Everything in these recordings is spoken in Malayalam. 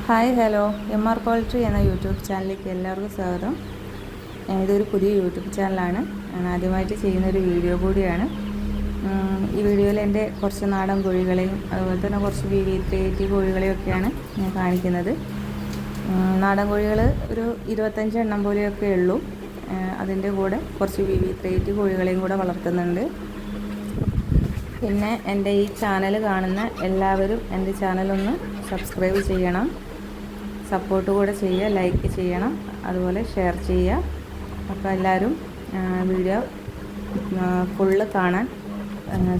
ഹായ് ഹലോ MR പോൾട്രി എന്ന യൂട്യൂബ് ചാനലിലേക്ക് എല്ലാവർക്കും സ്വാഗതം. ഇതൊരു പുതിയ യൂട്യൂബ് ചാനലാണ്. ഞാൻ ആദ്യമായിട്ട് ചെയ്യുന്നൊരു വീഡിയോ കൂടിയാണ്. ഈ വീഡിയോയിൽ എൻ്റെ കുറച്ച് നാടൻ കോഴികളെയും അതുപോലെ തന്നെ കുറച്ച് VV380 കോഴികളെയൊക്കെയാണ് ഞാൻ കാണിക്കുന്നത്. നാടൻ കോഴികൾ ഒരു 25 എണ്ണം പോലെയൊക്കെ ഉള്ളൂ. അതിൻ്റെ കൂടെ കുറച്ച് VV380 കോഴികളെയും കൂടെ വളർത്തുന്നുണ്ട്. പിന്നെ എൻ്റെ ഈ ചാനൽ കാണുന്ന എല്ലാവരും എൻ്റെ ചാനലൊന്ന് സബ്സ്ക്രൈബ് ചെയ്യണം, സപ്പോർട്ട് കൂടെ ചെയ്യുക, ലൈക്ക് ചെയ്യണം, അതുപോലെ ഷെയർ ചെയ്യുക. അപ്പോൾ എല്ലാവരും വീഡിയോ ഫുള്ള് കാണാൻ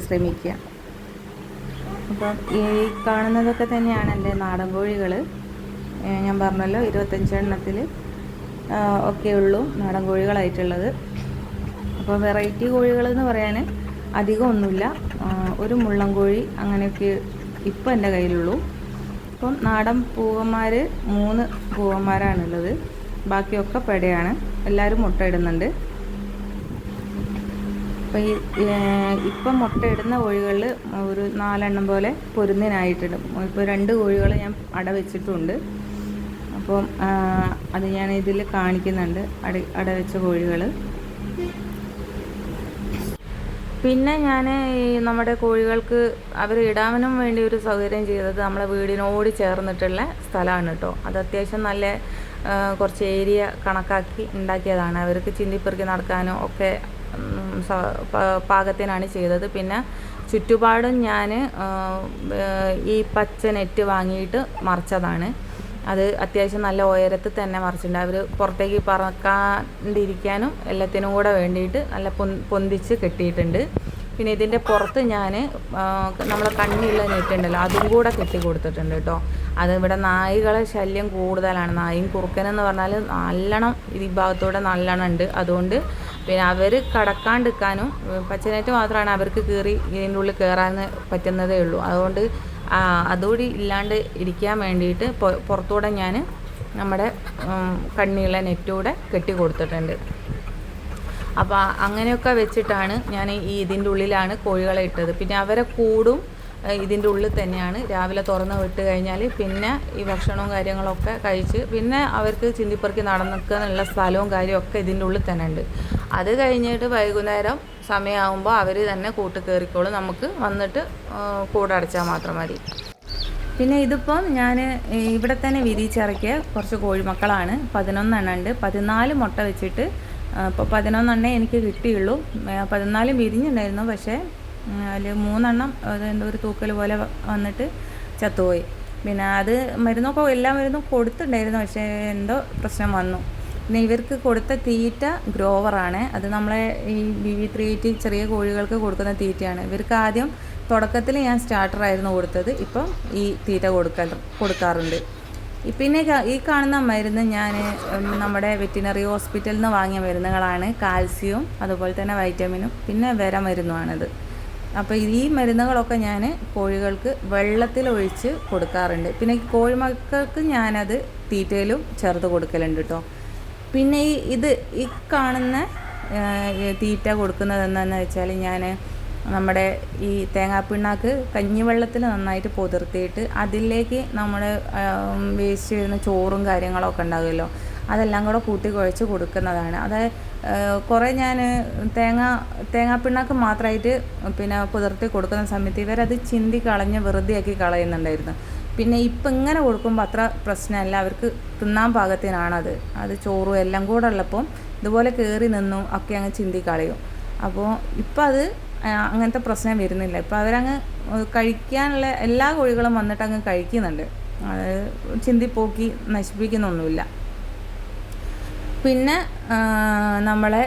ശ്രമിക്കുക. അപ്പം ഈ കാണുന്നതൊക്കെ തന്നെയാണ് എൻ്റെ നാടൻ കോഴികൾ. ഞാൻ പറഞ്ഞല്ലോ 25 എണ്ണത്തിൽ ഒക്കെ ഉള്ളൂ നാടൻ കോഴികളായിട്ടുള്ളത്. അപ്പോൾ വെറൈറ്റി കോഴികളെന്ന് പറയാൻ അധികമൊന്നുമില്ല. ഒരു മുള്ളൻ കോഴി അങ്ങനെയൊക്കെ ഇപ്പം എൻ്റെ കയ്യിലുള്ളൂ. ഇപ്പം നാടൻ പൂവന്മാർ 3 പൂവന്മാരാണുള്ളത്, ബാക്കിയൊക്കെ പെടയാണ്. എല്ലാവരും മുട്ടയിടുന്നുണ്ട്. അപ്പോൾ ഇപ്പം മുട്ടയിടുന്ന കോഴികളിൽ ഒരു 4 എണ്ണം പോലെ പൊരുന്നിനായിട്ടുണ്ട്. ഇപ്പോൾ 2 കോഴികൾ ഞാൻ അട വെച്ചിട്ടുണ്ട്. അപ്പം അത് ഞാൻ ഇതിൽ കാണിക്കുന്നുണ്ട്, അട വെച്ച കോഴികൾ. പിന്നെ ഞാൻ ഈ നമ്മുടെ കോഴികൾക്ക് അവർ ഇടാനും വേണ്ടി ഒരു സൗകര്യം ചെയ്തത് നമ്മളെ വീടിനോട് ചേർന്നിട്ടുള്ള സ്ഥലമാണ് കേട്ടോ. അത് അത്യാവശ്യം നല്ല കുറച്ച് ഏരിയ കണക്കാക്കി ഉണ്ടാക്കിയതാണ്. അവർക്ക് ചിന്തിപ്പെറുക്കി നടക്കാനും ഒക്കെ പാകത്തിനാണ് ചെയ്തത്. പിന്നെ ചുറ്റുപാടും ഞാൻ ഈ പച്ച നെറ്റ് വാങ്ങിയിട്ട് മറിച്ചതാണ്. അത് അത്യാവശ്യം നല്ല ഉയരത്തിൽ തന്നെ മറിച്ചിട്ടുണ്ട്. അവർ പുറത്തേക്ക് പറക്കാണ്ടിരിക്കാനും എല്ലാത്തിനും കൂടെ വേണ്ടിയിട്ട് നല്ല പൊന്തിച്ച് കെട്ടിയിട്ടുണ്ട്. പിന്നെ ഇതിൻ്റെ പുറത്ത് ഞാൻ നമ്മളെ കണ്ണിയുള്ള നെറ്റ് ഉണ്ടല്ലോ, അതും കൂടെ കെട്ടി കൊടുത്തിട്ടുണ്ട് കേട്ടോ. അത് ഇവിടെ നായ്കളെ ശല്യം കൂടുതലാണ്. നായും കുറുക്കനെന്ന് പറഞ്ഞാൽ നല്ലോണം ഈ ഭാഗത്തൂടെ നല്ലോണം ഉണ്ട്. അതുകൊണ്ട് പിന്നെ അവർ കടക്കാണ്ടിരിക്കാനും പച്ചനെറ്റ് മാത്രമാണ് അവർക്ക് കയറി ഇതിൻ്റെ ഉള്ളിൽ കയറാൻ പറ്റുന്നതേ ഉള്ളൂ. അതുകൊണ്ട് അതുകൂടി ഇല്ലാണ്ട് ഇരിക്കാൻ വേണ്ടിയിട്ട് പുറത്തൂടെ ഞാൻ നമ്മുടെ കണ്ണിയുള്ള നെറ്റൂടെ കെട്ടി കൊടുത്തിട്ടുണ്ട്. അപ്പോൾ അങ്ങനെയൊക്കെ വെച്ചിട്ടാണ് ഞാൻ ഇതിൻ്റെ ഉള്ളിലാണ് കോഴികളെ ഇട്ടത്. പിന്നെ അവരെ കൂടും ഇതിൻ്റെ ഉള്ളിൽ തന്നെയാണ്. രാവിലെ തുറന്ന് വിട്ട് കഴിഞ്ഞാൽ പിന്നെ ഈ ഭക്ഷണവും കാര്യങ്ങളൊക്കെ കഴിച്ച് പിന്നെ അവർക്ക് ചിന്തിപ്പെറുക്കി നടന്നിക്കാനുള്ള സ്ഥലവും കാര്യമൊക്കെ ഇതിൻ്റെ ഉള്ളിൽ തന്നെ ഉണ്ട്. അത് കഴിഞ്ഞിട്ട് വൈകുന്നേരം സമയമാകുമ്പോൾ അവർ തന്നെ കൂട്ട് കയറിക്കോളും. നമുക്ക് വന്നിട്ട് കൂടടച്ചാൽ മാത്രം മതി. പിന്നെ ഇതിപ്പം ഞാൻ ഇവിടെ തന്നെ വിരിച്ചിറക്കിയ കുറച്ച് കോഴിമക്കളാണ്. 11 എണ്ണം ഉണ്ട്. 14 മുട്ട വെച്ചിട്ട് ഇപ്പോൾ 11 എണ്ണേ എനിക്ക് കിട്ടിയുള്ളൂ. 14 വിരിഞ്ഞിട്ടുണ്ടായിരുന്നു. പക്ഷേ അതിൽ 3 എണ്ണം എന്തോ ഒരു തൂക്കൽ പോലെ വന്നിട്ട് ചത്തുപോയി. പിന്നെ അത് മരുന്നൊക്കെ എല്ലാ മരുന്നും കൊടുത്തിട്ടുണ്ടായിരുന്നു, പക്ഷേ എന്തോ പ്രശ്നം വന്നു. പിന്നെ ഇവർക്ക് കൊടുത്ത തീറ്റ ഗ്രോവറാണ്. അത് നമ്മളെ ഈ VV380 ചെറിയ കോഴികൾക്ക് കൊടുക്കുന്ന തീറ്റയാണ്. ഇവർക്ക് ആദ്യം തുടക്കത്തിൽ ഞാൻ സ്റ്റാർട്ടറായിരുന്നു കൊടുത്തത്. ഇപ്പം ഈ തീറ്റ കൊടുക്കാറുണ്ട്. പിന്നെ ഈ കാണുന്ന മരുന്ന് ഞാൻ നമ്മുടെ വെറ്റിനറി ഹോസ്പിറ്റലിൽ നിന്ന് വാങ്ങിയ മരുന്നുകളാണ്. കാൽസ്യവും അതുപോലെ തന്നെ വൈറ്റമിനും പിന്നെ വിര മരുന്നുമാണിത്. അപ്പോൾ ഈ മരുന്നുകളൊക്കെ ഞാൻ കോഴികൾക്ക് വെള്ളത്തിലൊഴിച്ച് കൊടുക്കാറുണ്ട്. പിന്നെ കോഴിമക്കൾക്ക് ഞാനത് തീറ്റയിലും ചേർത്ത് കൊടുക്കലുണ്ട് കേട്ടോ. പിന്നെ ഈ കാണുന്ന തീറ്റ കൊടുക്കുന്നത് എന്താണെന്ന് വെച്ചാൽ ഞാൻ നമ്മുടെ ഈ തേങ്ങാപ്പിണ്ണാക്ക് കഞ്ഞിവെള്ളത്തിൽ നന്നായിട്ട് പൊതിർത്തിയിട്ട് അതിലേക്ക് നമ്മുടെ വേസ്റ്റ് വരുന്ന ചോറും കാര്യങ്ങളൊക്കെ ഉണ്ടാകുമല്ലോ, അതെല്ലാം കൂടെ കൂട്ടി കുഴച്ച് കൊടുക്കുന്നതാണ്. അത് കുറേ ഞാൻ തേങ്ങാപ്പിണ്ണാക്ക് മാത്രമായിട്ട് പിന്നെ പുതിർത്തി കൊടുക്കുന്ന സമയത്ത് ഇവരത് ചിന്തി കളഞ്ഞ് വെറുതെയാക്കി കളയുന്നുണ്ടായിരുന്നു. പിന്നെ ഇപ്പം ഇങ്ങനെ കൊടുക്കുമ്പോൾ അത്ര പ്രശ്നമല്ല, അവർക്ക് തിന്നാൻ പാകത്തിനാണത്. അത് ചോറും എല്ലാം കൂടെ ഉള്ളപ്പം ഇതുപോലെ കയറി നിന്നും ഒക്കെ അങ്ങ് ചിന്തി കളയും. അപ്പോൾ ഇപ്പം അത് അങ്ങനത്തെ പ്രശ്നം വരുന്നില്ല. ഇപ്പം അവരങ്ങ് കഴിക്കാനുള്ള എല്ലാ കോഴികളും വന്നിട്ട് അങ്ങ് കഴിക്കുന്നുണ്ട്. ചിന്തിപ്പോക്കി നശിപ്പിക്കുന്നൊന്നുമില്ല. പിന്നെ നമ്മളെ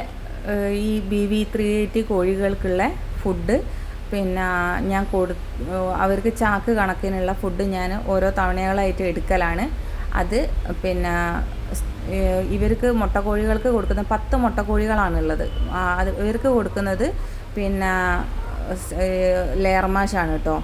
ഈ VV380 കോഴികൾക്കുള്ള ഫുഡ് പിന്നെ ഞാൻ അവർക്ക് ചാക്ക് കണക്കിനുള്ള ഫുഡ് ഞാൻ ഓരോ തവണകളായിട്ട് എടുക്കലാണ്. അത് പിന്നെ ഇവർക്ക് മുട്ടക്കോഴികൾക്ക് കൊടുക്കുന്ന 10 മുട്ടക്കോഴികളാണുള്ളത്. അത് ഇവർക്ക് കൊടുക്കുന്നത് പിന്നെ ലെയർ മാഷാണ് കേട്ടോ.